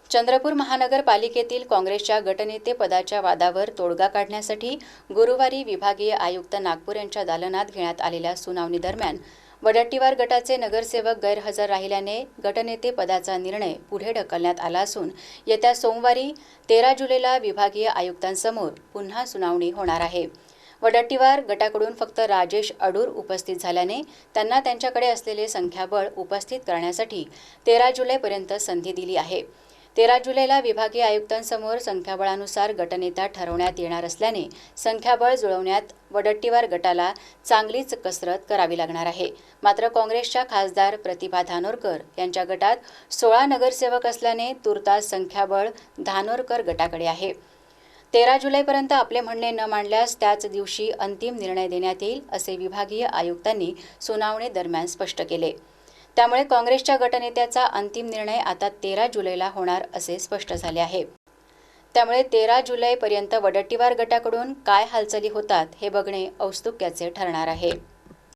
चंद्रपूर महानगरपालिकेतील काँग्रेसच्या गटनेते पदाच्या वादावर तोडगा काढण्यासाठी गुरुवारी विभागीय आयुक्त नागपूर यांच्या दालनात घेण्यात आलेल्या सुनावणी दरम्यान वडट्टीवार गटाचे नगरसेवक गैरहजर राहिल्याने गटनेते पदाचा निर्णय पुढे ढकलण्यात आला असून येत्या सोमवारी 13 जुलैला विभागीय आयुक्तांसमोर पुन्हा सुनावणी होणार आहे। वडट्टीवार गटाकडून फक्त राजेश अडूर उपस्थित झाल्याने त्यांना त्यांच्याकडे असलेले संख्याबळ उपस्थित करण्यासाठी 13 जुलैपर्यंत संधी दिली आहे। 13 जुलैला विभागीय आयुक्तांसमोर संख्याबळानुसार गटनेता ठरवण्यात येणार असल्याने संख्याबळ जुळवण्यात वडट्टीवार गटाला चांगलीच कसरत करावी लागणार आहे। मात्र काँग्रेसच्या खासदार प्रतिभा धानोरकर यांच्या गटात 16 नगरसेवक असल्याने तुर्तास संख्याबळ धानोरकर गटाकडे आहे। 13 जुलैपर्यंत आपले म्हणणे न मांडल्यास त्याच दिवशी अंतिम निर्णय देण्यात येईल असे विभागीय आयुक्तांनी सुनावणी दरम्यान स्पष्ट केले। त्यामुळे काँग्रेसच्या गटनेत्याचा अंतिम निर्णय आता 13 जुलैला होणार असे स्पष्ट झाले आहे। त्यामुळे 13 जुलैपर्यंत वडट्टीवार गटाकडून काय हालचाली होतात हे बघणे औत्सुक्याचे ठरणार आहे।